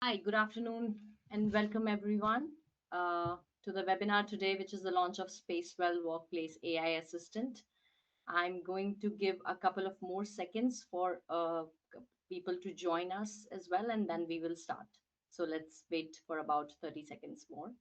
Hi, good afternoon, and welcome everyone to the webinar today, which is the launch of Spacewell Workplace AI Assistant. I'm going to give a couple of more seconds for people to join us as well, and then we will start. So let's wait for about 30 seconds more.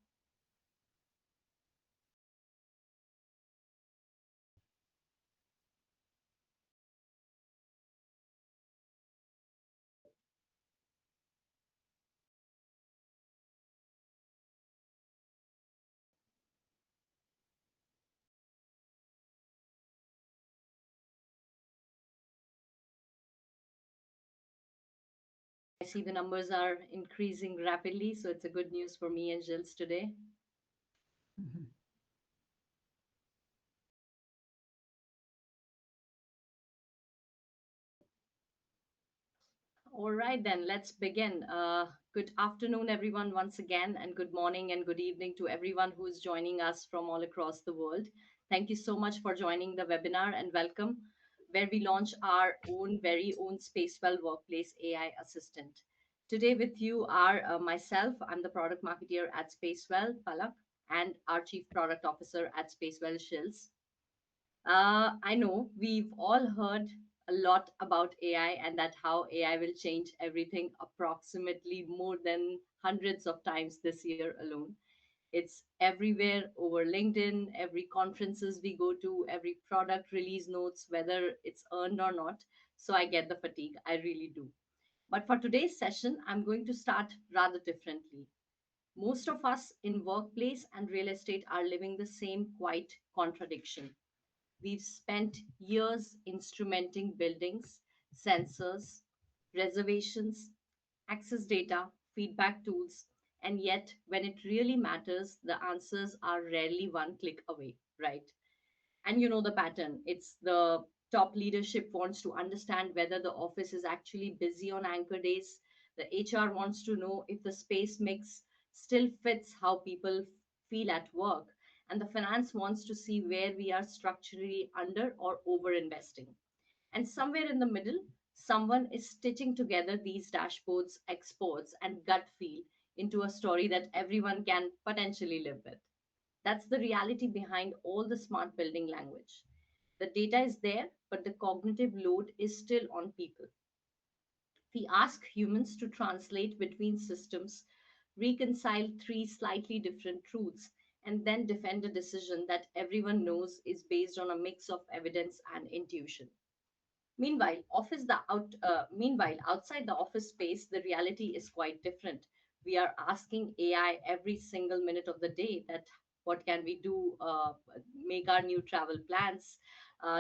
I see the numbers are increasing rapidly, so it's a good news for me and Gilles today. Mhm. All right, then let's begin. Good afternoon, everyone, once again, and good morning and good evening to everyone who is joining us from all across the world. Thank you so much for joining the webinar and welcome, where we launch our own very own Spacewell Workplace AI Assistant. Today, with you are myself, I'm the product marketer at Spacewell, Palak, and our Chief Product Officer at Spacewell, Shills. I know we've all heard a lot about AI and that how AI will change everything approximately more than hundreds of times this year alone. It's everywhere over LinkedIn, every conferences we go to, every product release notes, whether it's earned or not. So I get the fatigue. I really do. But for today's session, I'm going to start rather differently. Most of us in workplace and real estate are living the same quiet contradiction. We've spent years instrumenting buildings, sensors, reservations, access data, feedback tools, and yet when it really matters, the answers are rarely one click away, right? And you know the pattern. It's the top leadership wants to understand whether the office is actually busy on anchor days. The HR wants to know if the space mix still fits how people feel at work. And the finance wants to see where we are structurally under or over investing. And somewhere in the middle, someone is stitching together these dashboards, exports, and gut feel into a story that everyone can potentially live with. That's the reality behind all the smart building language. The data is there, but the cognitive load is still on people. We ask humans to translate between systems, reconcile three slightly different truths, and then defend a decision that everyone knows is based on a mix of evidence and intuition. Meanwhile, outside the office space, the reality is quite different. We are asking AI every single minute of the day that what can we do, make our new travel plans,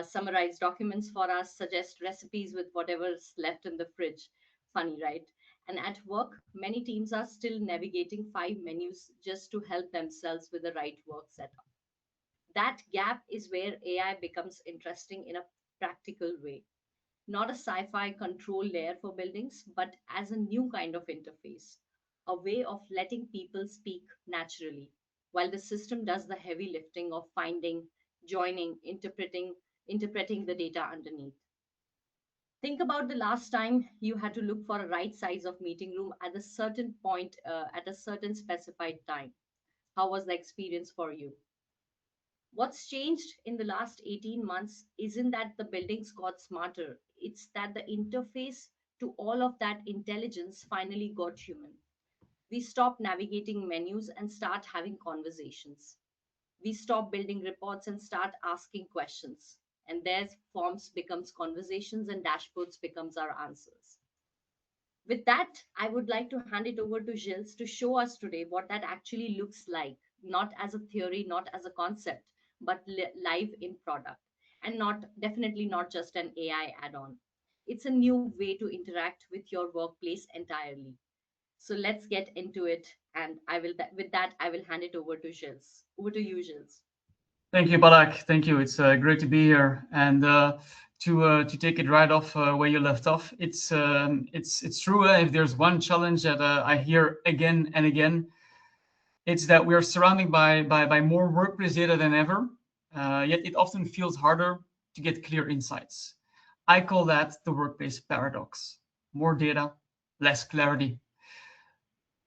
summarize documents for us, suggest recipes with whatever's left in the fridge. Funny, right? And at work, many teams are still navigating five menus just to help themselves with the right work setup. That gap is where AI becomes interesting in a practical way, not a sci fi control layer for buildings, but as a new kind of interface, a way of letting people speak naturally, while the system does the heavy lifting of finding, joining, interpreting the data underneath. Think about the last time you had to look for a right size of meeting room at a certain point, at a certain specified time. How was the experience for you? What's changed in the last 18 months isn't that the buildings got smarter, it's that the interface to all of that intelligence finally got human. We stop navigating menus and start having conversations. We stop building reports and start asking questions. And their forms becomes conversations and dashboards becomes our answers. With that, I would like to hand it over to Gilles to show us today what that actually looks like, not as a theory, not as a concept, but live in product, and not definitely not just an AI add-on. It's a new way to interact with your workplace entirely. So let's get into it, and with that I will hand it over to Gilles. Over to you, Gilles. Thank you, Balak. Thank you. It's great to be here and to take it right off where you left off. It's true. If there's one challenge that I hear again and again, it's that we're surrounded by more workplace data than ever. Yet it often feels harder to get clear insights. I call that the workplace paradox. More data, less clarity.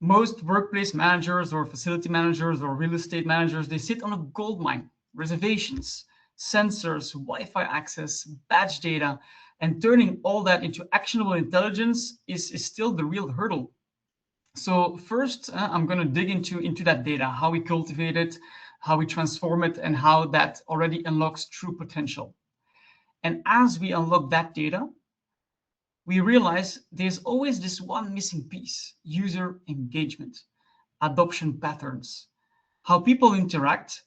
Most workplace managers or facility managers or real estate managers, they sit on a gold mine: reservations, sensors, Wi-Fi access, badge data, and turning all that into actionable intelligence is still the real hurdle. So first, I'm going to dig into that data, how we cultivate it, how we transform it, and how that already unlocks true potential. And as we unlock that data, we realize there's always this one missing piece: user engagement, adoption patterns. How people interact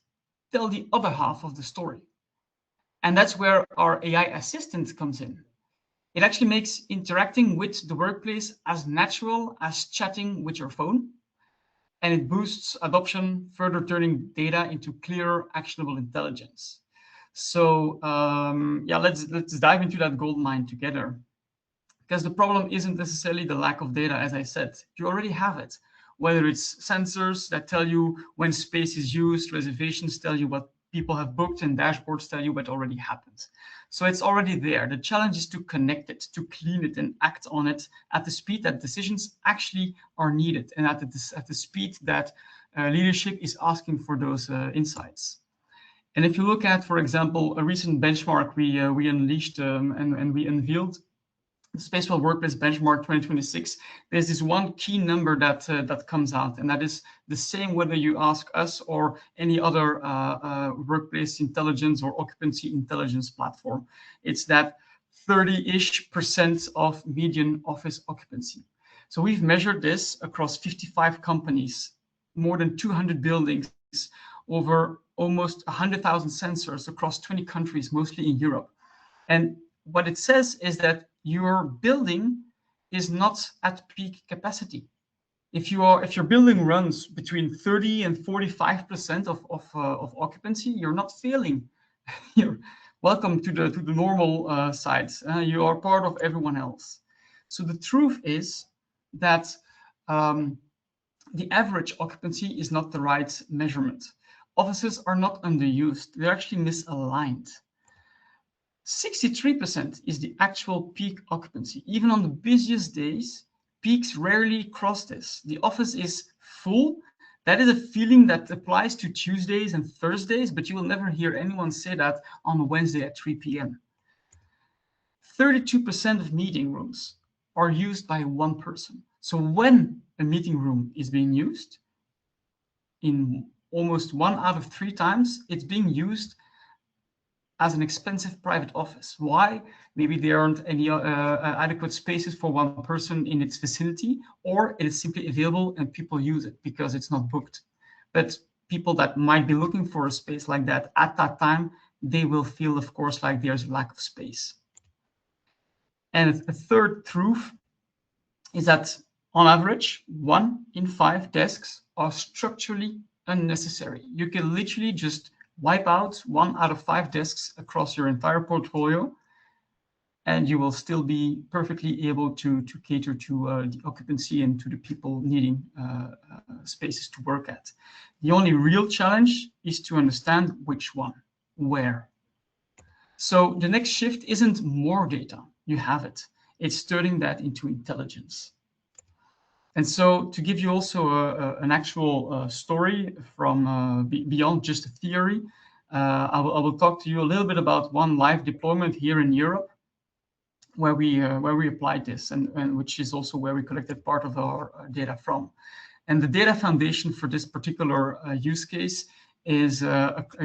tell the other half of the story. And that's where our AI assistant comes in. It actually makes interacting with the workplace as natural as chatting with your phone, and it boosts adoption, further turning data into clear, actionable intelligence. So yeah, let's dive into that gold mine together. Because the problem isn't necessarily the lack of data, as I said. You already have it. Whether it's sensors that tell you when space is used, reservations tell you what people have booked, and dashboards tell you what already happened. So it's already there. The challenge is to connect it, to clean it, and act on it at the speed that decisions actually are needed, and at the speed that leadership is asking for those insights. And if you look at, for example, a recent benchmark we unleashed and we unveiled, the Spacewell Workplace Benchmark 2026, there's this one key number that comes out, and that is the same whether you ask us or any other workplace intelligence or occupancy intelligence platform. It's that 30-ish% of median office occupancy. So we've measured this across 55 companies, more than 200 buildings, over almost 100,000 sensors across 20 countries, mostly in Europe. And what it says is that your building is not at peak capacity. If your building runs between 30 and 45% of occupancy, you're not failing. You're welcome to the normal side. You are part of everyone else. So the truth is that um, the average occupancy is not the right measurement. Offices are not underused; they're actually misaligned. 63% is the actual peak occupancy. Even on the busiest days, peaks rarely cross this. The office is full. That is a feeling that applies to Tuesdays and Thursdays, but you will never hear anyone say that on a Wednesday at 3 p.m. 32% of meeting rooms are used by one person. So when a meeting room is being used, in almost 1 out of 3 times, it's being used as an expensive private office. Why? Maybe there aren't any adequate spaces for one person in its facility, or it is simply available and people use it because it's not booked. But people that might be looking for a space like that at that time, they will feel, of course, like there's a lack of space. And a third truth is that on average, 1 in 5 desks are structurally unnecessary. You can literally just wipe out 1 out of 5 desks across your entire portfolio, and you will still be perfectly able to cater to the occupancy and to the people needing spaces to work at. The only real challenge is to understand which one, where. So the next shift isn't more data, you have it. It's turning that into intelligence. And so to give you also an actual story from beyond just a theory, I will talk to you a little bit about one live deployment here in Europe where we applied this, and which is also where we collected part of our data from. And the data foundation for this particular use case is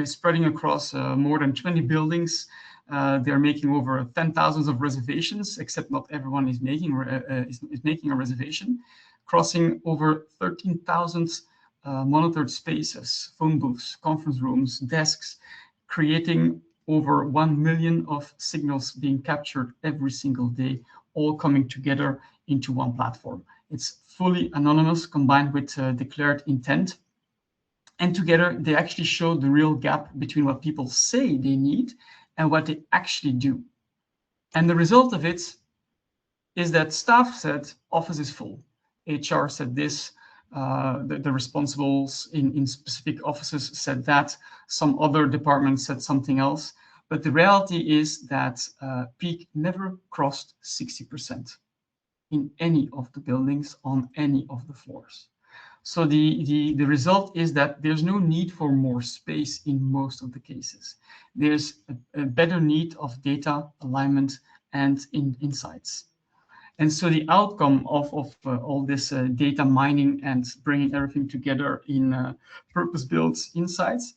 spreading across more than 20 buildings. They're making over 10,000 of reservations, except not everyone is making a reservation, crossing over 13,000 monitored spaces, phone booths, conference rooms, desks, creating over 1 million of signals being captured every single day, all coming together into one platform. It's fully anonymous combined with declared intent. And together, they actually show the real gap between what people say they need and what they actually do. And the result of it is that staff said office is full. HR said this, the responsibles in specific offices said that, some other departments said something else. But the reality is that peak never crossed 60% in any of the buildings on any of the floors. So the result is that there's no need for more space in most of the cases. There's a better need of data alignment and insights. And so the outcome of all this data mining and bringing everything together in purpose-built insights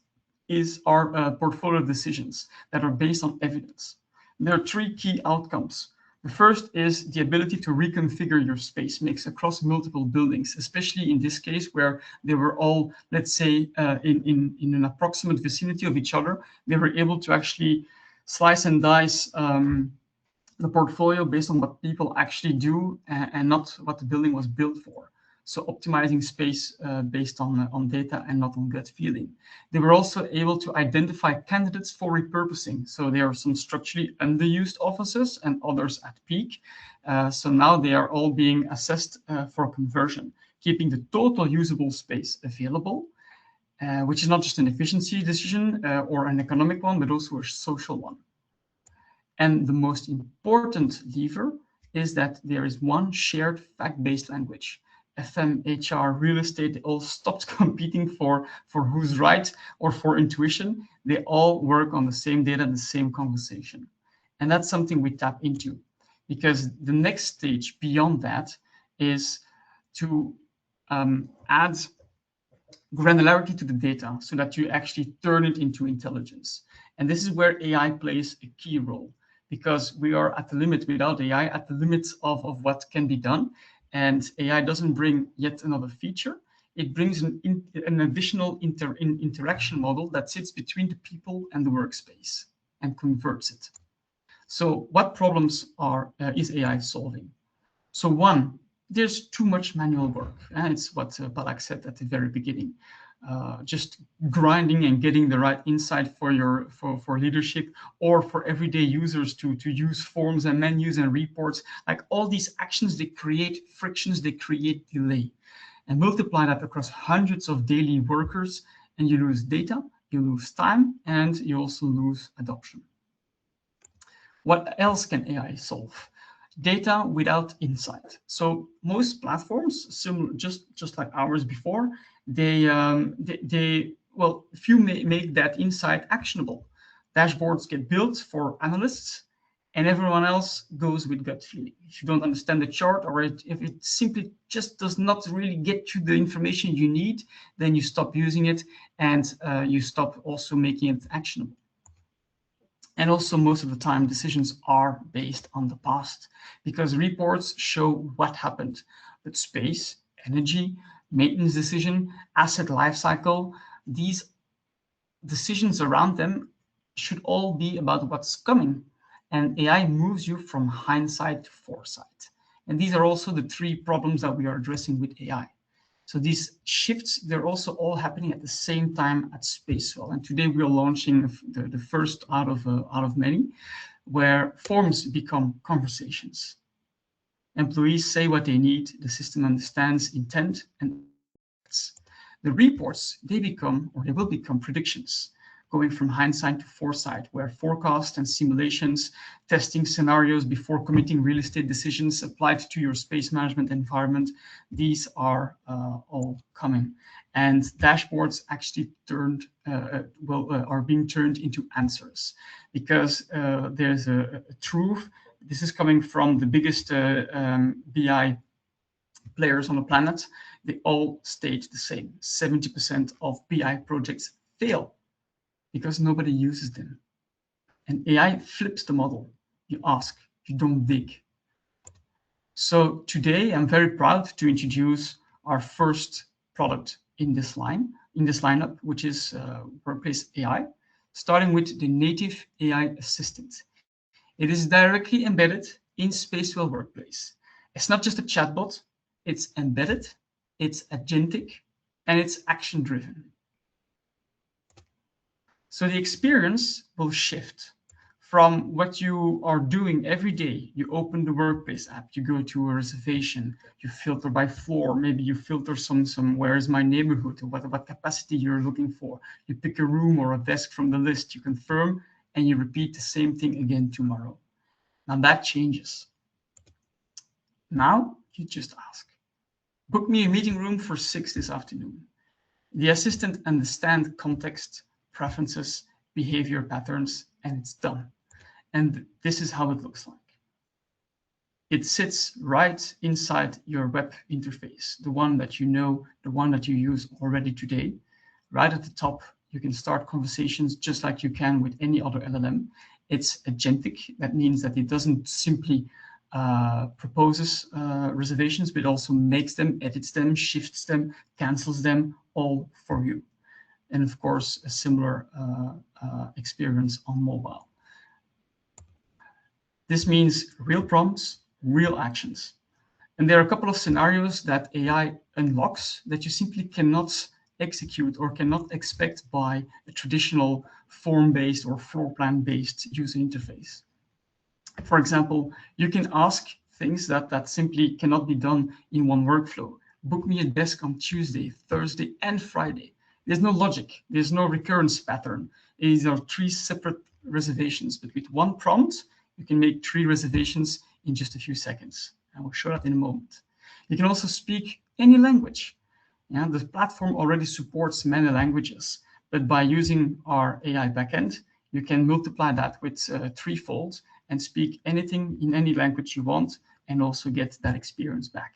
is our portfolio decisions that are based on evidence. There are three key outcomes. The first is the ability to reconfigure your space mix across multiple buildings, especially in this case where they were all, let's say, in an approximate vicinity of each other. They were able to actually slice and dice the portfolio based on what people actually do and not what the building was built for. So optimizing space based on data and not on gut feeling. They were also able to identify candidates for repurposing. So there are some structurally underused offices and others at peak. So now they are all being assessed for conversion, keeping the total usable space available, which is not just an efficiency decision or an economic one, but also a social one. And the most important lever is that there is one shared fact-based language. FM, HR, real estate, they all stopped competing for who's right or for intuition. They all work on the same data, the same conversation. And that's something we tap into, because the next stage beyond that is to add granularity to the data so that you actually turn it into intelligence. And this is where AI plays a key role, because we are at the limit without AI, at the limit of what can be done. And AI doesn't bring yet another feature. It brings an additional interaction model that sits between the people and the workspace and converts it. So what problems is AI solving? So one, there's too much manual work. And it's what Balak said at the very beginning. Just grinding and getting the right insight for leadership or for everyday users to use forms and menus and reports. Like all these actions, they create frictions, they create delay. And multiply that across hundreds of daily workers, and you lose data, you lose time, and you also lose adoption. What else can AI solve? Data without insight. So most platforms, just like ours before, well, few make that insight actionable. Dashboards get built for analysts, and everyone else goes with gut feeling. If you don't understand the chart, or if it simply just does not really get you the information you need, then you stop using it, and you stop also making it actionable. And also, most of the time, decisions are based on the past, because reports show what happened. But space, energy, maintenance decision, asset lifecycle, these decisions around them should all be about what's coming. And AI moves you from hindsight to foresight. And these are also the three problems that we are addressing with AI. So these shifts, they're also all happening at the same time at Spacewell. And today we are launching the first out of many, where forms become conversations. Employees say what they need, the system understands intent and acts. The reports, they will become predictions, going from hindsight to foresight, where forecast and simulations, testing scenarios before committing real estate decisions applied to your space management environment, these are all coming. And dashboards actually are being turned into answers, because there's a truth. This is coming from the biggest BI players on the planet. They all state the same. 70% of BI projects fail because nobody uses them. And AI flips the model. You ask, you don't dig. So today, I'm very proud to introduce our first product in this lineup, which is Workplace AI, starting with the native AI assistant. It is directly embedded in Spacewell Workplace. It's not just a chatbot, it's embedded, it's agentic, and it's action-driven. So the experience will shift from what you are doing every day. You open the Workplace app, you go to a reservation, you filter by floor, maybe you filter some where is my neighborhood, or what capacity you're looking for. You pick a room or a desk from the list, you confirm, and you repeat the same thing again tomorrow. Now that changes. Now you just ask, Book me a meeting room for 6 this afternoon. The assistant understands context, preferences, behavior patterns, and it's done. And this is how it looks like. It sits right inside your web interface, the one that you know, the one that you use already today. Right at the top, you can start conversations just like you can with any other LLM. It's agentic. That means that it doesn't simply proposes reservations, but also makes them, edits them, shifts them, cancels them all for you. And of course, a similar experience on mobile. This means real prompts, real actions. And there are a couple of scenarios that AI unlocks that you simply cannot execute or cannot expect by a traditional form-based or floor plan-based user interface. For example, you can ask things that simply cannot be done in one workflow. Book me a desk on Tuesday, Thursday, and Friday. There's no logic. There's no recurrence pattern. These are 3 separate reservations, but with one prompt, you can make 3 reservations in just a few seconds. I will show that in a moment. You can also speak any language. Yeah, the platform already supports many languages, but by using our AI backend, you can multiply that with 3-fold and speak anything in any language you want and also get that experience back.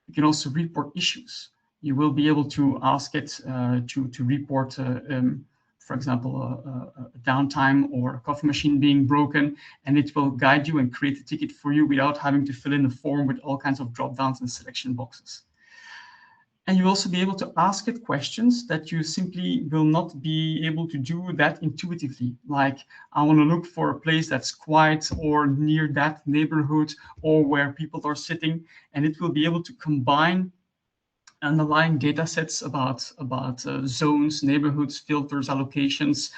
You can also report issues. You will be able to ask it to report, for example, a downtime or a coffee machine being broken, and it will guide you and create a ticket for you without having to fill in a form with all kinds of drop-downs and selection boxes. And you'll also be able to ask it questions that you simply will not be able to do that intuitively. Like, I want to look for a place that's quiet or near that neighborhood or where people are sitting. And it will be able to combine underlying data sets about zones, neighborhoods, filters, allocations,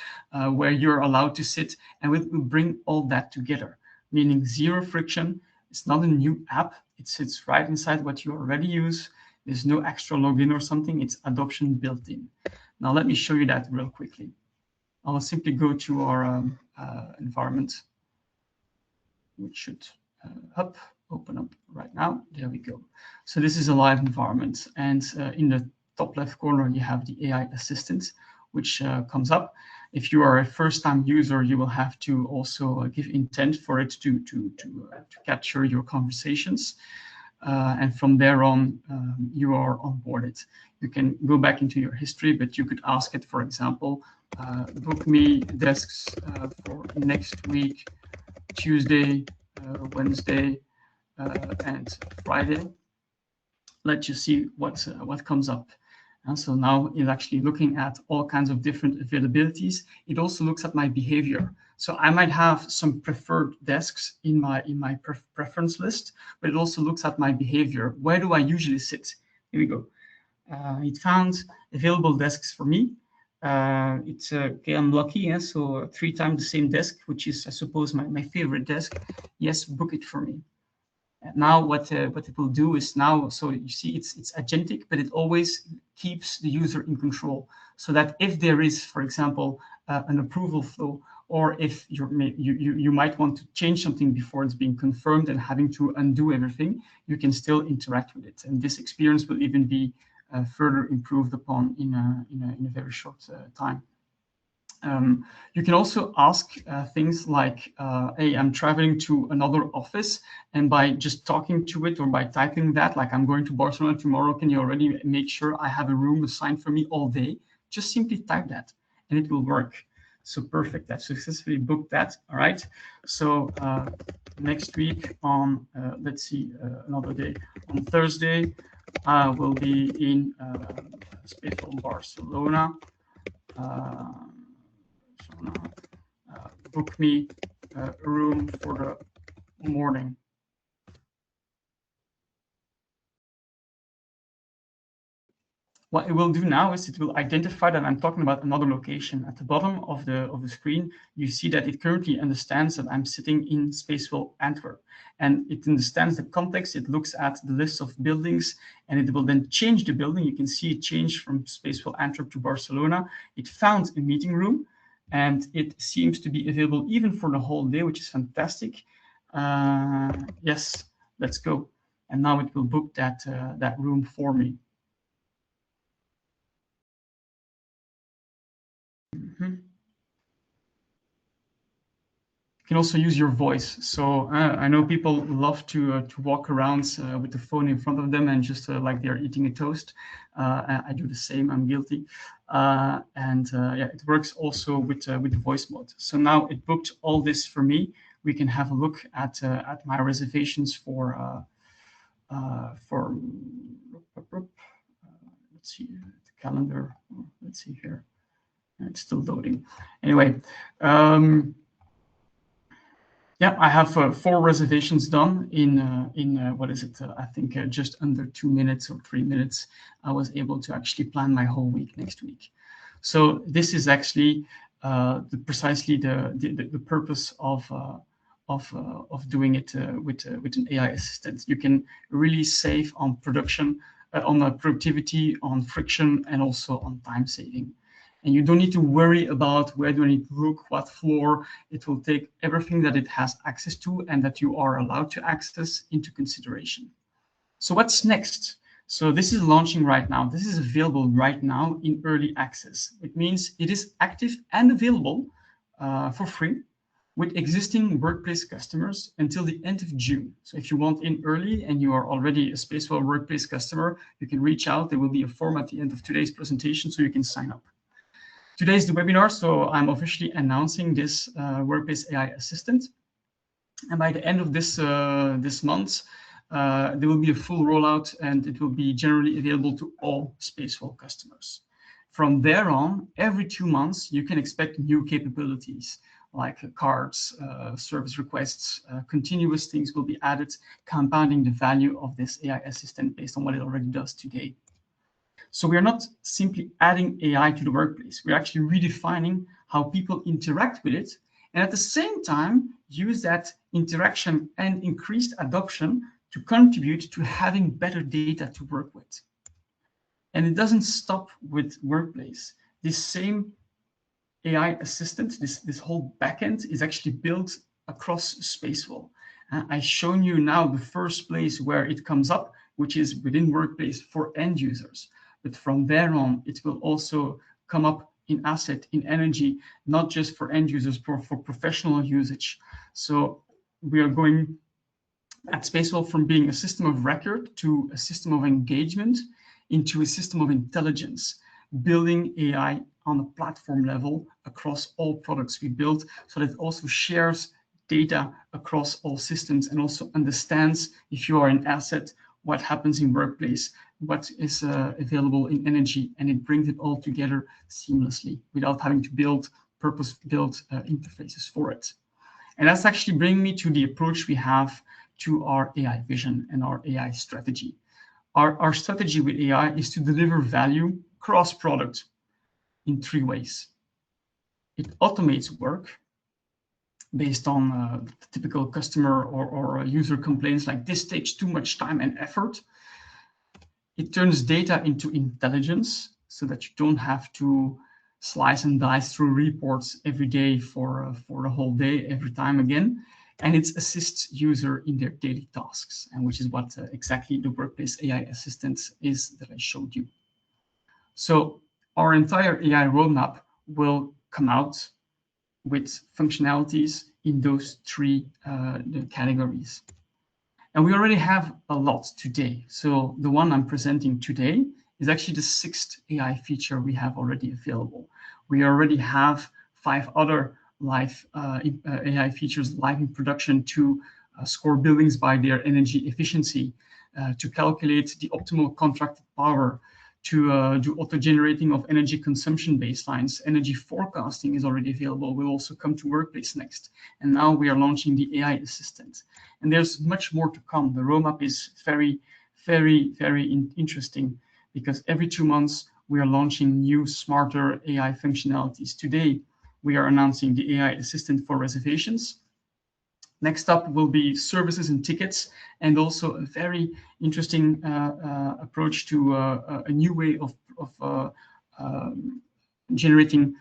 where you're allowed to sit. And it will bring all that together, meaning 0 friction. It's not a new app. It sits right inside what you already use. There's no extra login or something. It's adoption built in. Now, let me show you that real quickly. I'll simply go to our environment, which should open up right now. There we go. So this is a live environment. And in the top left corner, you have the AI assistant, which comes up. If you are a first-time user, you will have to also give intent for it to capture your conversations. And from there on, you are onboarded. You can go back into your history, but you could ask it, for example, book me desks for next week, Tuesday, Wednesday, and Friday. Let you see what comes up. And so now it's actually looking at all kinds of different availabilities. It also looks at my behavior. So I might have some preferred desks in my preference list, but it also looks at my behavior. Where do I usually sit? Here we go. It found available desks for me. It's okay, I'm lucky, yeah, so 3 times the same desk, which is, I suppose, my favorite desk. Yes, book it for me. Now what it will do is now, so you see it's agentic, but it always keeps the user in control, so that if there is, for example, an approval flow, or if you might want to change something before it's being confirmed and having to undo everything, you can still interact with it. And this experience will even be further improved upon in a very short time. You can also ask things like, hey, I'm traveling to another office, and by just talking to it or by typing that, like, I'm going to Barcelona tomorrow, can you already make sure I have a room assigned for me all day? Just simply type that and it will work. So perfect, I've successfully booked that. All right, so next week on, let's see, another day, on Thursday, I will be in Spacewell Barcelona. Book me a room for the morning. What it will do now is it will identify that I'm talking about another location. At the bottom of the screen, you see that it currently understands that I'm sitting in Spacewell Antwerp, and it understands the context. It looks at the list of buildings, and it will then change the building. You can see it change from Spacewell Antwerp to Barcelona. It found a meeting room, and it seems to be available even for the whole day, which is fantastic. Yes, let's go. and now it will book that room for me. You can also use your voice. So I know people love to walk around with the phone in front of them and just like they're eating a toast. I do the same. I'm guilty. Yeah, it works also with the voice mode. So now it booked all this for me. We can have a look at my reservations for let's see the calendar. Let's see here. It's still loading. Anyway. Yeah, I have 4 reservations done in what is it? I think just under 2 minutes or 3 minutes. I was able to actually plan my whole week next week. So this is actually precisely the purpose of doing it with an AI assistant. You can really save on production, on productivity, on friction, and also on time saving. And you don't need to worry about where do I need to look, what floor. It will take everything that it has access to and that you are allowed to access into consideration. So what's next? So this is launching right now. This is available right now in early access. It means it is active and available for free with existing workplace customers until the end of June. So if you want in early and you are already a Spacewell workplace customer, you can reach out. There will be a form at the end of today's presentation so you can sign up. Today is the webinar, so I'm officially announcing this Workplace AI Assistant. And by the end of this month, there will be a full rollout and it will be generally available to all Spacewell customers. From there on, every 2 months, you can expect new capabilities like cards, service requests, continuous things will be added, compounding the value of this AI assistant based on what it already does today. So we are not simply adding AI to the workplace. We're actually redefining how people interact with it, and at the same time, use that interaction and increased adoption to contribute to having better data to work with. And it doesn't stop with workplace. This same AI assistant, this whole backend is actually built across Spacewell. I've shown you now the first place where it comes up, which is within workplace for end users. But from there on, it will also come up in asset, in energy, not just for end users, but for professional usage. So we are going at Spacewell from being a system of record to a system of engagement into a system of intelligence, building AI on a platform level across all products we build so that it also shares data across all systems and also understands if you are an asset, what happens in workplace, what is available in energy, and it brings it all together seamlessly without having to build purpose-built interfaces for it. And that's actually bringing me to the approach we have to our AI vision and our AI strategy. Our strategy with AI is to deliver value cross-product in 3 ways. It automates work based on the typical customer or user complaints like this takes too much time and effort. It turns data into intelligence so that you don't have to slice and dice through reports every day for a whole day every time again. And it assists user in their daily tasks, and which is what exactly the Workplace AI Assistant is that I showed you. So our entire AI roadmap will come out with functionalities in those 3 categories. And we already have a lot today. So the one I'm presenting today is actually the 6th AI feature we have already available. We already have 5 other live AI features live in production to score buildings by their energy efficiency, to calculate the optimal contracted power, to do auto-generating of energy consumption baselines. Energy forecasting is already available. We'll also come to Workplace next. And now we are launching the AI Assistant. And there's much more to come. The roadmap is very, very, very interesting because every 2 months we are launching new, smarter AI functionalities. Today, we are announcing the AI Assistant for reservations. Next up will be services and tickets, and also a very interesting approach to a new way of generating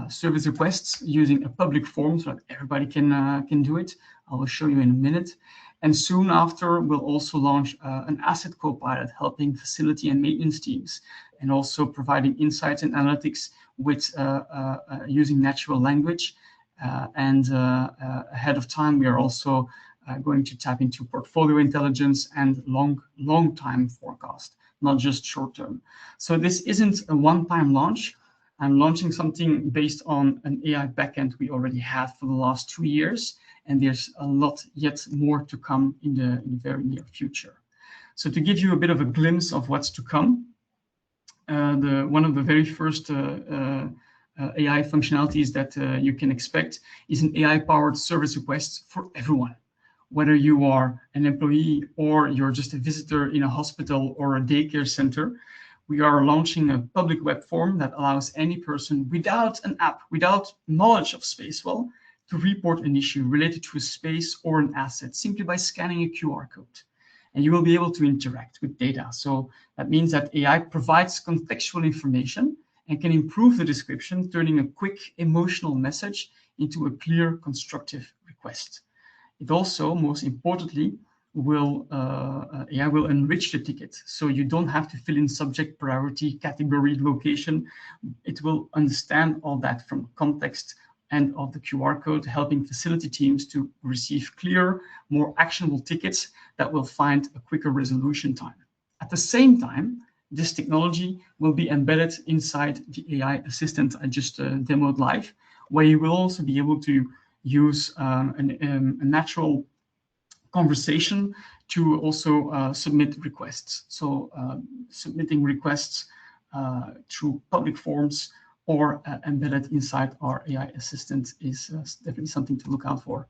service requests using a public form so that everybody can do it. I will show you in a minute. And soon after, we'll also launch an asset co-pilot helping facility and maintenance teams, and also providing insights and analytics with using natural language. And ahead of time, we are also going to tap into portfolio intelligence and long time forecast, not just short term. So this isn't a one-time launch. I'm launching something based on an AI backend we already had for the last 2 years, and there's a lot yet more to come in the very near future. So to give you a bit of a glimpse of what's to come, one of the very first AI functionalities that you can expect is an AI-powered service request for everyone. Whether you are an employee or you're just a visitor in a hospital or a daycare center, we are launching a public web form that allows any person without an app, without knowledge of Spacewell, to report an issue related to a space or an asset simply by scanning a QR code. And you will be able to interact with data. So that means that AI provides contextual information and can improve the description, turning a quick emotional message into a clear, constructive request. It also, most importantly, AI will enrich the ticket. So you don't have to fill in subject, priority, category, location. It will understand all that from context and of the QR code, helping facility teams to receive clear, more actionable tickets that will find a quicker resolution time. At the same time, this technology will be embedded inside the AI assistant I just demoed live, where you will also be able to use a natural conversation to also submit requests. So submitting requests through public forms or embedded inside our AI assistant is definitely something to look out for.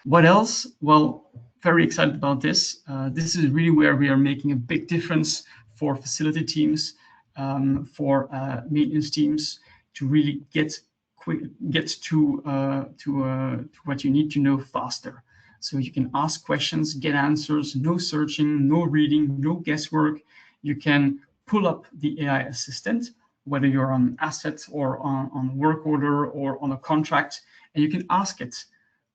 What else? Well, very excited about this. This is really where we are making a big difference for facility teams, for maintenance teams, to really get to what you need to know faster. So you can ask questions, get answers, no searching, no reading, no guesswork. You can pull up the AI assistant, whether you're on asset or on work order or on a contract, and you can ask it,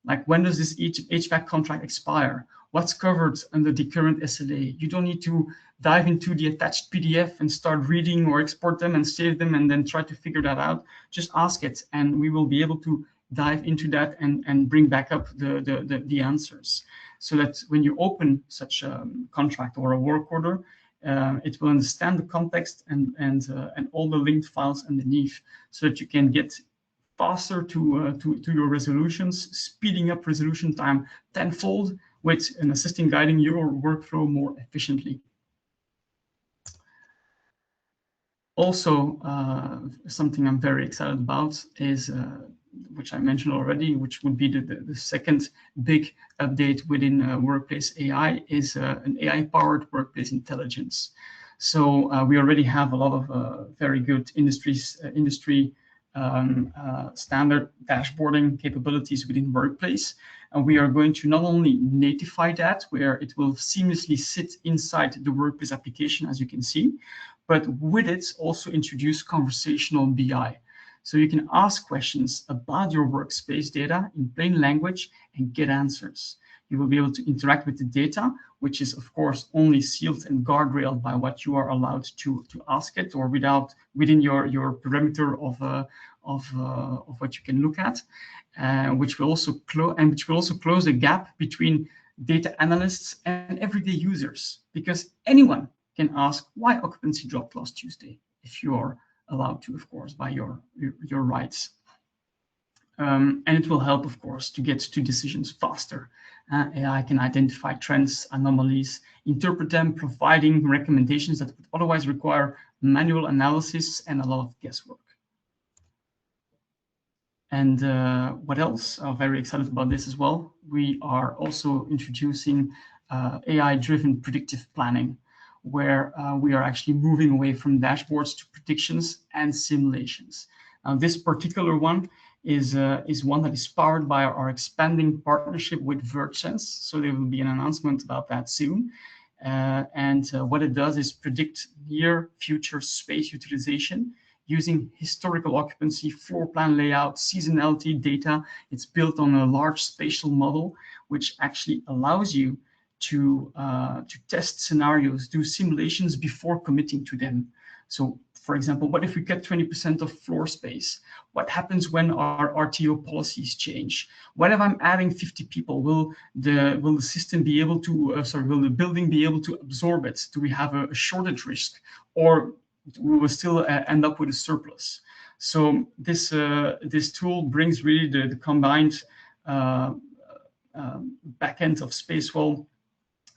like, when does this HVAC contract expire? What's covered under the current SLA? You don't need to dive into the attached PDF and start reading or export them and save them and then try to figure that out. Just ask it, and we will be able to dive into that and bring back up the answers, so that when you open such a contract or a work order, it will understand the context and all the linked files underneath, so that you can get faster to your resolutions, speeding up resolution time tenfold with an assistant guiding your workflow more efficiently. Also, something I'm very excited about is, which I mentioned already, which would be the second big update within Workplace AI, is an AI-powered workplace intelligence. So we already have a lot of very good industry standard dashboarding capabilities within Workplace. And we are going to not only natify that, where it will seamlessly sit inside the Workplace application, as you can see, but with it also introduce conversational BI. So you can ask questions about your workspace data in plain language and get answers. You will be able to interact with the data, which is of course only sealed and guardrailed by what you are allowed to ask it, or within your perimeter of what you can look at, which will also close the gap between data analysts and everyday users, because anyone can ask why occupancy dropped last Tuesday, if you are allowed to, of course, by your rights. And it will help, of course, to get to decisions faster. AI can identify trends, anomalies, interpret them, providing recommendations that would otherwise require manual analysis and a lot of guesswork. And what else? I'm very excited about this as well. We are also introducing AI-driven predictive planning, where we are actually moving away from dashboards to predictions and simulations. Now, this particular one is one that is powered by our expanding partnership with VergeSense. So there will be an announcement about that soon. What it does is predict near future space utilization using historical occupancy, floor plan layout, seasonality data. It's built on a large spatial model which actually allows you to test scenarios, do simulations before committing to them. So, for example, what if we get 20% of floor space? What happens when our RTO policies change? What if I'm adding 50 people? Will the system be able to, will the building be able to absorb it? Do we have a shortage risk, or we will still end up with a surplus? So this tool brings really the combined uh, back end of Spacewell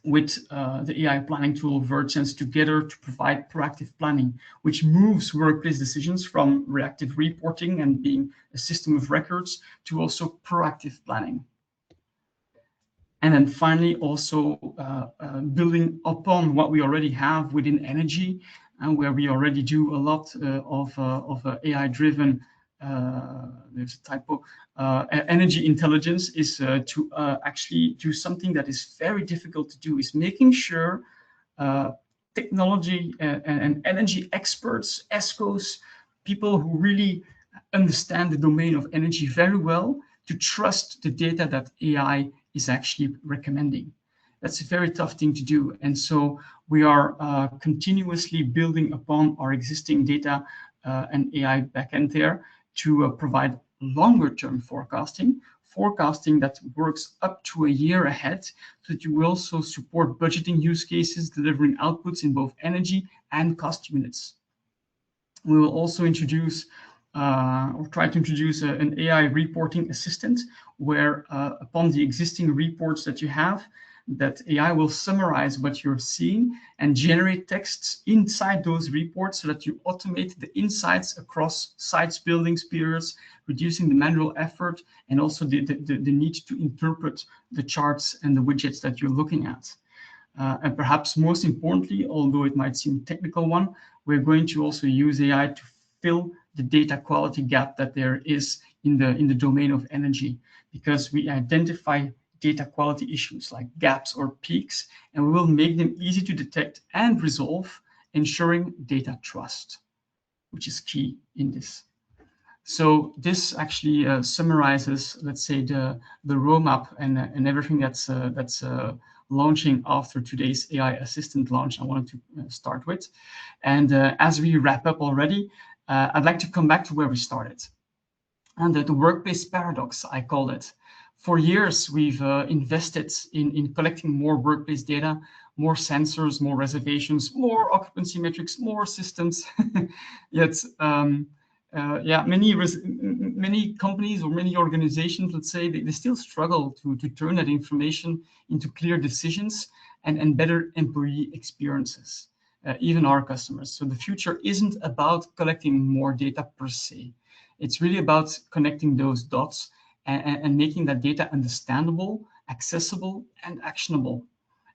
with the AI planning tool Vergence together to provide proactive planning, which moves workplace decisions from reactive reporting and being a system of records to also proactive planning. And then finally, also building upon what we already have within energy, and where we already do a lot of AI-driven, there's a typo, energy intelligence is to actually do something that is very difficult to do, is making sure uh, technology and energy experts, ESCOs, people who really understand the domain of energy very well, to trust the data that AI is actually recommending. That's a very tough thing to do. And so we are continuously building upon our existing data and AI backend there to provide longer term forecasting that works up to a year ahead, so that you will also support budgeting use cases, delivering outputs in both energy and cost units. We will also introduce or try to introduce an AI reporting assistant, where upon the existing reports that you have, that AI will summarize what you're seeing and generate texts inside those reports, so that you automate the insights across sites, buildings, periods, reducing the manual effort and also the need to interpret the charts and the widgets that you're looking at. And perhaps most importantly, although it might seem a technical one, we're going to also use AI to fill the data quality gap that there is in the domain of energy, because we identify data quality issues like gaps or peaks, and we will make them easy to detect and resolve, ensuring data trust, which is key in this. So this actually summarizes, let's say, the roadmap and everything that's launching after today's AI assistant launch. I wanted to start with, and as we wrap up already, I'd like to come back to where we started, and the workplace paradox, I call it. For years, we've invested in collecting more workplace data, more sensors, more reservations, more occupancy metrics, more systems. Yet, yeah, many companies or many organizations, let's say, they still struggle to turn that information into clear decisions and better employee experiences, even our customers. So the future isn't about collecting more data per se. It's really about connecting those dots and making that data understandable, accessible, and actionable.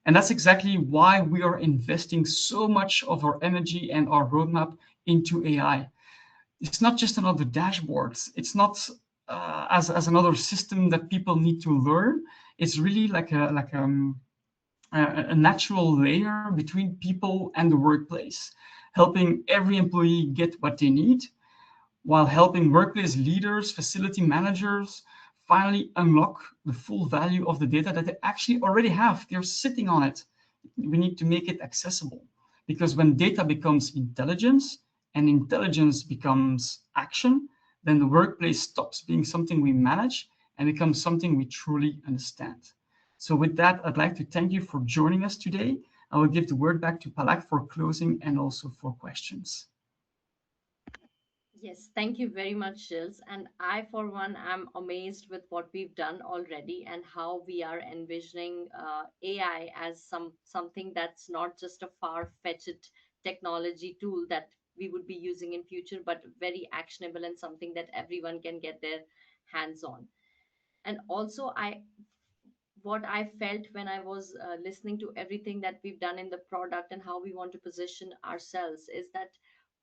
And that's exactly why we are investing so much of our energy and our roadmap into AI. It's not just another dashboard. It's not as another system that people need to learn. It's really like a natural layer between people and the workplace, helping every employee get what they need, while helping workplace leaders, facility managers finally unlock the full value of the data that they actually already have. They're sitting on it. We need to make it accessible, because when data becomes intelligence and intelligence becomes action, then the workplace stops being something we manage and becomes something we truly understand. So with that, I'd like to thank you for joining us today. I will give the word back to Palak for closing and also for questions. Yes, thank you very much, Gilles. And I, for one, am amazed with what we've done already and how we are envisioning AI as something that's not just a far-fetched technology tool that we would be using in future, but very actionable and something that everyone can get their hands on. And also, what I felt when I was listening to everything that we've done in the product and how we want to position ourselves is that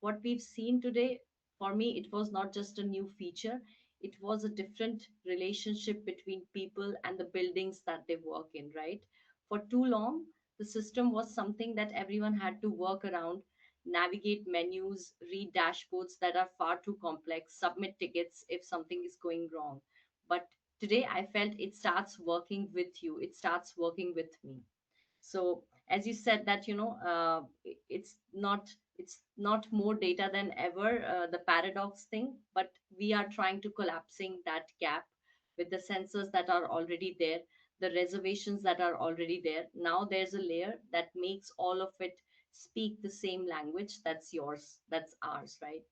what we've seen today, for me, it was not just a new feature, it was a different relationship between people and the buildings that they work in, right? For too long, the system was something that everyone had to work around, navigate menus, read dashboards that are far too complex, submit tickets if something is going wrong. But Today I felt it starts working with you, it starts working with me. So as you said that, it's not more data than ever, the paradox thing, but we are trying to collapsing that gap with the sensors that are already there, the reservations that are already there. Now there's a layer that makes all of it speak the same language. That's yours, that's ours, right?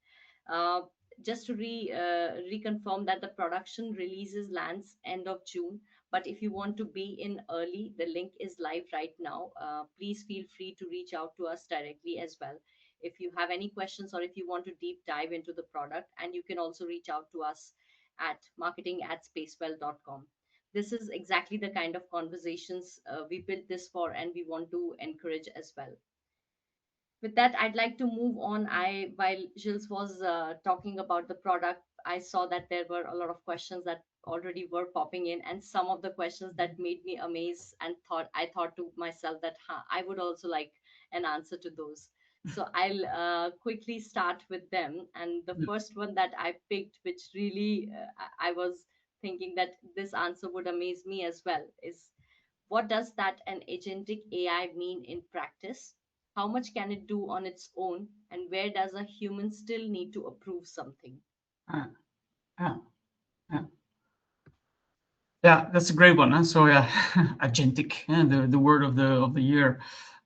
uh, just to reconfirm that the production releases lands end of June. But if you want to be in early, the link is live right now. Please feel free to reach out to us directly as well if you have any questions, or if you want to deep dive into the product. And you can also reach out to us at marketing@spacewell.com. This is exactly the kind of conversations we built this for, and we want to encourage as well. With that, I'd like to move on. I While Gilles was talking about the product, I saw that there were a lot of questions that already were popping in, and some of the questions that made me amazed, and thought to myself that, I would also like an answer to those. So I'll quickly start with them. And the first one that I picked, which really I was thinking that this answer would amaze me as well, is, what does that an agentic AI mean in practice? How much can it do on its own? And where does a human still need to approve something? Uh, yeah, yeah. Yeah, that's a great one. Huh? So yeah, agentic, the word of the year.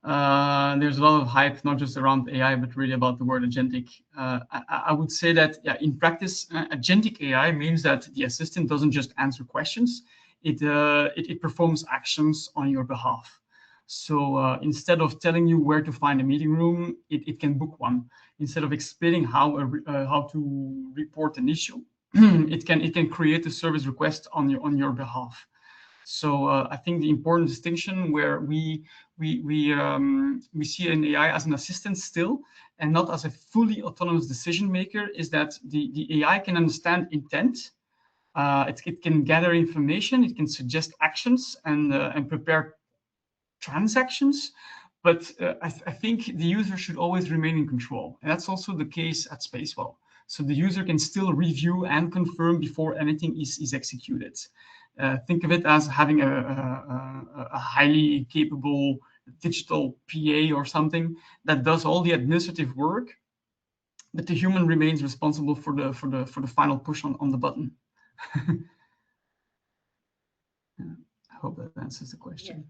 There's a lot of hype, not just around AI, but really about the word agentic. I would say that, yeah, in practice, agentic AI means that the assistant doesn't just answer questions; it performs actions on your behalf. So instead of telling you where to find a meeting room, it can book one. Instead of explaining how to report an issue, it can create a service request on your behalf. So I think the important distinction where we see an AI as an assistant still, and not as a fully autonomous decision maker, is that the AI can understand intent. It can gather information, it can suggest actions, and prepare transactions, but I think the user should always remain in control. And that's also the case at Spacewell. So the user can still review and confirm before anything is executed. Think of it as having a highly capable digital PA or something that does all the administrative work, but the human remains responsible for the final push on the button. I hope that answers the Yeah, question.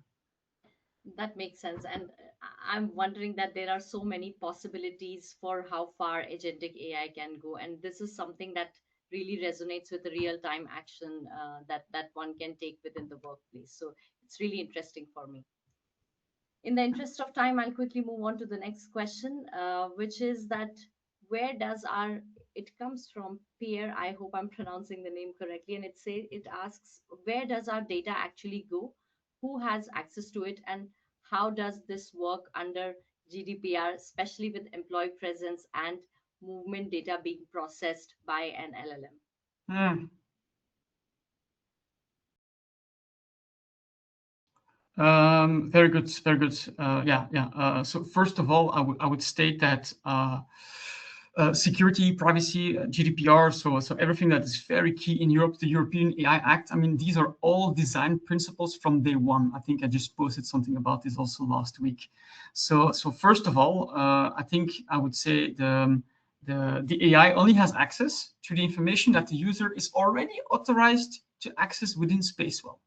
that makes sense. And I'm wondering that there are so many possibilities for how far agentic AI can go. And this is something that really resonates with the real time action that one can take within the workplace. So it's really interesting for me. In the interest of time, I'll quickly move on to the next question, which is that, where does our it comes from Pierre. I hope I'm pronouncing the name correctly, and it asks, where does our data actually go? Who has access to it, and how does this work under GDPR, especially with employee presence and movement data being processed by an LLM? Hmm. Very good, very good. Yeah, yeah. So first of all, I would state that security, privacy, GDPR, so everything that is very key in Europe, the European AI Act. I mean, these are all design principles from day one. I think I just posted something about this also last week. So first of all, I think I would say the AI only has access to the information that the user is already authorized to access within Spacewell.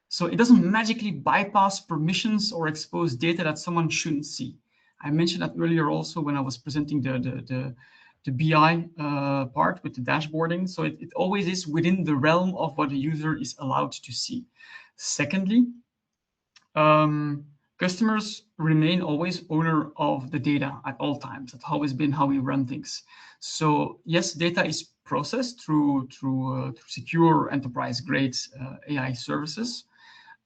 So it doesn't magically bypass permissions or expose data that someone shouldn't see. I mentioned that earlier also when I was presenting the BI part with the dashboarding. So it always is within the realm of what a user is allowed to see. Secondly, um, customers remain always owner of the data at all times. That's always been how we run things. So yes, data is processed through secure enterprise grade AI services.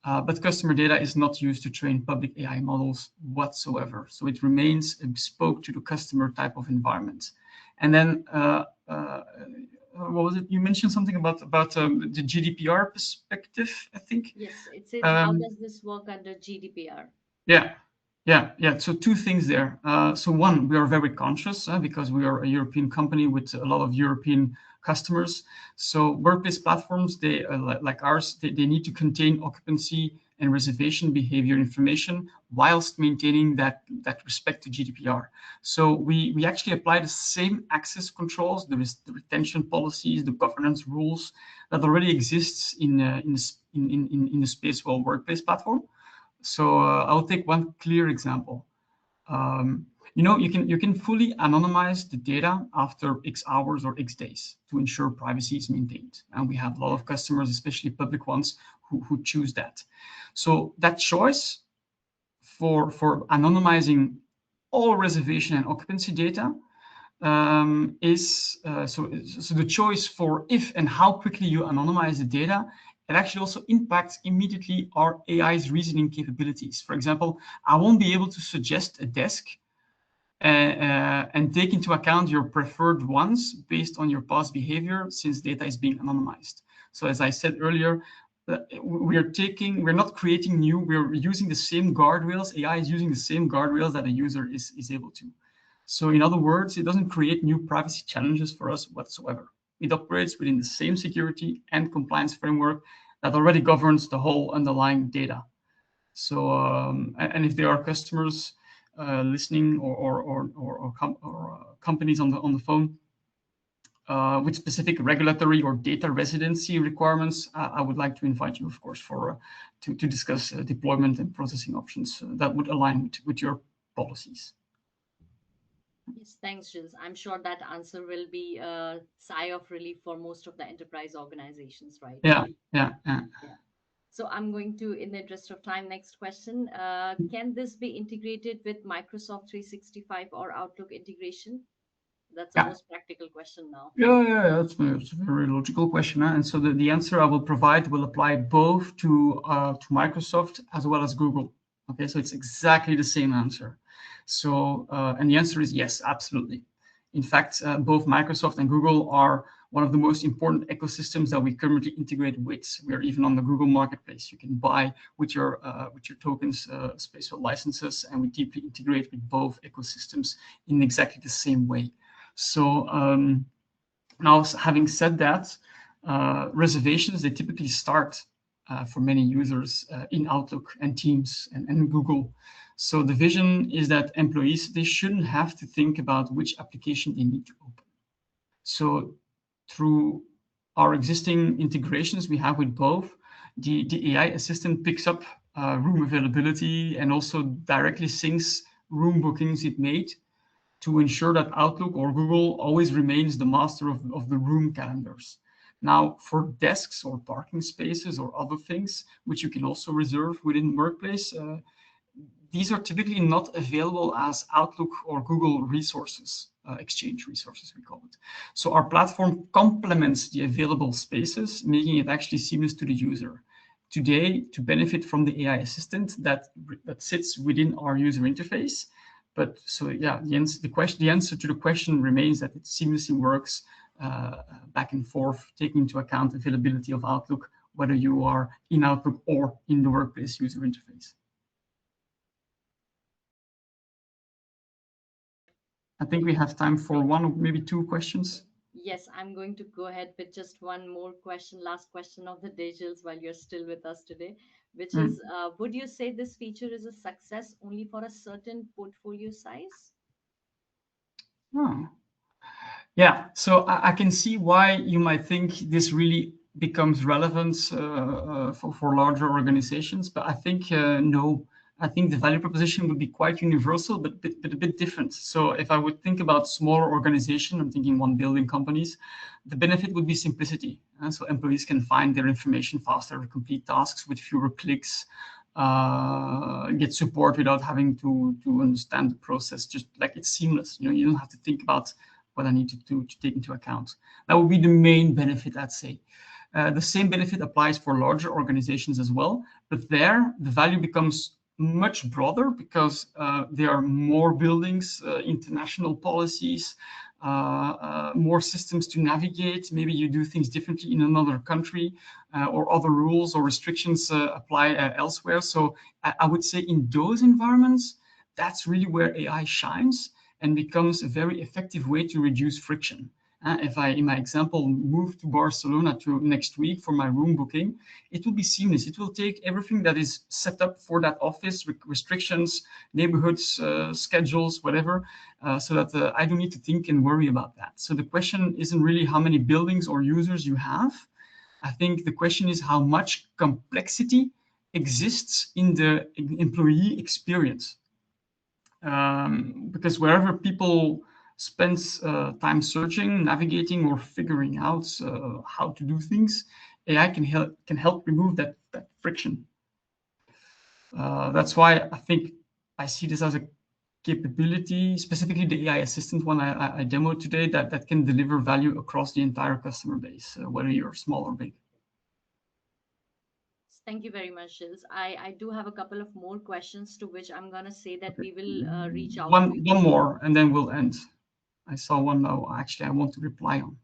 But customer data is not used to train public AI models whatsoever. So it remains a bespoke to the customer type of environment. And then, what was it? You mentioned something about the GDPR perspective, I think. Yes, it says, how Um, does this work under GDPR? yeah, yeah, yeah. So two things there. So one, we are very conscious because we are a European company with a lot of European customers. So workplace platforms, they like ours, they need to contain occupancy and reservation behavior information whilst maintaining that respect to GDPR. So we actually apply the same access controls, the retention policies, the governance rules that already exists in the Spacewell workplace platform. So I'll take one clear example. Um, you can fully anonymize the data after X hours or X days to ensure privacy is maintained. And we have a lot of customers, especially public ones, who choose that. So that choice for anonymizing all reservation and occupancy data is so the choice for if and how quickly you anonymize the data. It actually also impacts immediately our AI's reasoning capabilities. For example, I won't be able to suggest a desk and take into account your preferred ones based on your past behavior, since data is being anonymized. So as I said earlier, we're not creating new, we're using the same guardrails. AI is using the same guardrails that a user is able to. So in other words, it doesn't create new privacy challenges for us whatsoever. It operates within the same security and compliance framework that already governs the whole underlying data. So, and if there are customers listening or companies on the phone with specific regulatory or data residency requirements, I would like to invite you, of course, to discuss deployment and processing options that would align with your policies. Yes, thanks, Gilles. I'm sure that answer will be a sigh of relief for most of the enterprise organizations, right? Yeah. Yeah. So I'm going to, in the interest of time, next question. Can this be integrated with Microsoft 365 or Outlook integration? That's a Yeah. most practical question now. Yeah. That's a very logical question. And so the answer I will provide will apply both to Microsoft as well as Google. Okay, so it's exactly the same answer. So, and the answer is yes, absolutely. In fact, both Microsoft and Google are one of the most important ecosystems that we currently integrate with. We are even on the Google Marketplace. You can buy with your tokens, Spacewell licenses, and we deeply integrate with both ecosystems in exactly the same way. So now, having said that, reservations, they typically start for many users in Outlook and Teams and Google. So the vision is that employees, they shouldn't have to think about which application they need to open. So through our existing integrations we have with both, the AI assistant picks up room availability and also directly syncs room bookings it made to ensure that Outlook or Google always remains the master of the room calendars. Now, for desks or parking spaces or other things, which you can also reserve within Workplace, these are typically not available as Outlook or Google resources, Exchange resources, we call it. So our platform complements the available spaces, making it actually seamless to the user. Today, to benefit from the AI assistant that sits within our user interface, but so yeah, the answer to the question remains that it seamlessly works back and forth, taking into account availability of Outlook, whether you are in Outlook or in the Workplace user interface. I think we have time for one or maybe two questions. Yes, I'm going to go ahead with just one more question, last question of the day, Gilles, while you're still with us today, which Mm. is would you say this feature is a success only for a certain portfolio size? Oh. Yeah, so I can see why you might think this really becomes relevant for larger organizations, but I think no. I think the value proposition would be quite universal, but a bit different. So if I would think about smaller organization, I'm thinking one building companies, the benefit would be simplicity. So employees can find their information faster, complete tasks with fewer clicks, get support without having to understand the process. Just like it's seamless. You don't have to think about what I need to take into account. That would be the main benefit, I'd say. The same benefit applies for larger organizations as well, but there the value becomes much broader because there are more buildings, international policies, more systems to navigate. Maybe you do things differently in another country, or other rules or restrictions apply elsewhere. So I would say in those environments, that's really where AI shines and becomes a very effective way to reduce friction. If I, in my example, move to Barcelona to next week for my room booking, it will be seamless. It will take everything that is set up for that office, restrictions, neighborhoods, schedules, whatever, so that I don't need to think and worry about that. So the question isn't really how many buildings or users you have. I think the question is how much complexity exists in the employee experience. Because wherever people spend time searching, navigating, or figuring out how to do things, AI can help remove that friction. That's why I think I see this as a capability, specifically the AI assistant one I demoed today, that can deliver value across the entire customer base, whether you're small or big. Thank you very much, Shils. I do have a couple of more questions to which I'm going to say that Okay. we will reach out to One you. more, and then we'll end. I saw one now. Actually, I want to reply on.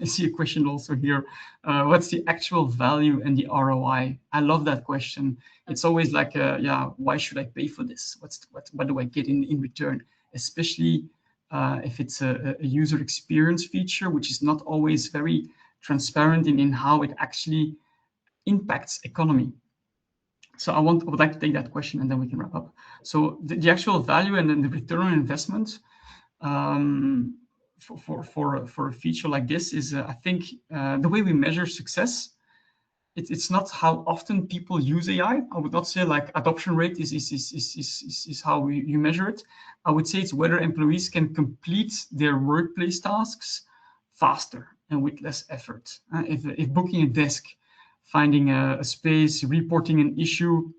I see a question also here. What's the actual value and the ROI? I love that question. It's Okay. always like, yeah, why should I pay for this? What do I get in return? Especially if it's a user experience feature, which is not always very transparent in how it actually impacts economy. So I would like to take that question and then we can wrap up. So the actual value and then the return on investment um, for a feature like this is, I think, the way we measure success. It's not how often people use AI. I would not say like adoption rate is how you measure it. I would say it's whether employees can complete their workplace tasks faster and with less effort. If booking a desk, finding a space, reporting an issue,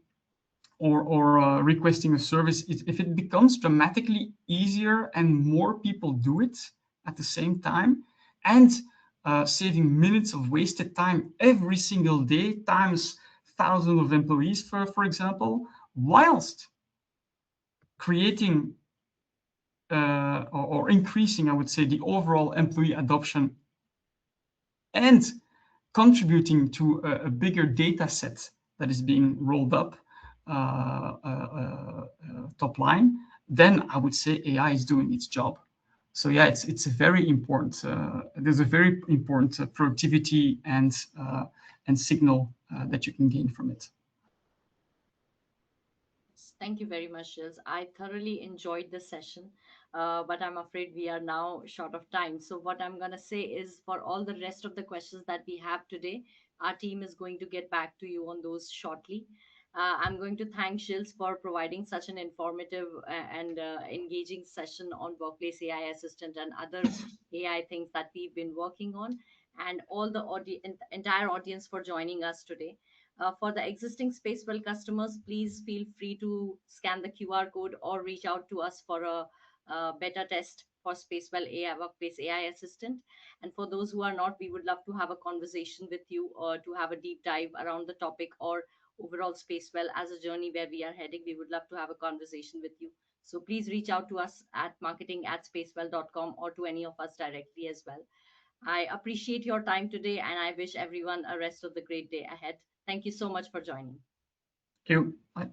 or requesting a service, if it becomes dramatically easier and more people do it at the same time, and saving minutes of wasted time every single day times thousands of employees, for example, whilst creating or increasing, I would say, the overall employee adoption and contributing to a bigger data set that is being rolled up top line, then I would say AI is doing its job. So yeah, it's a very important. There's a very important productivity and signal that you can gain from it. Thank you very much, Shils. I thoroughly enjoyed the session, but I'm afraid we are now short of time. So, what I'm going to say is for all the rest of the questions that we have today, our team is going to get back to you on those shortly. I'm going to thank Shils for providing such an informative and engaging session on Workplace AI Assistant and other AI things that we've been working on, and all the entire audience for joining us today. For the existing Spacewell customers, please feel free to scan the QR code or reach out to us for a beta test for Spacewell AI Workplace AI Assistant. And for those who are not, we would love to have a conversation with you or to have a deep dive around the topic or overall Spacewell as a journey where we are heading. We would love to have a conversation with you. So please reach out to us at marketing@spacewell.com or to any of us directly as well. I appreciate your time today and I wish everyone a rest of the great day ahead. Thank you so much for joining. Thank you. Bye.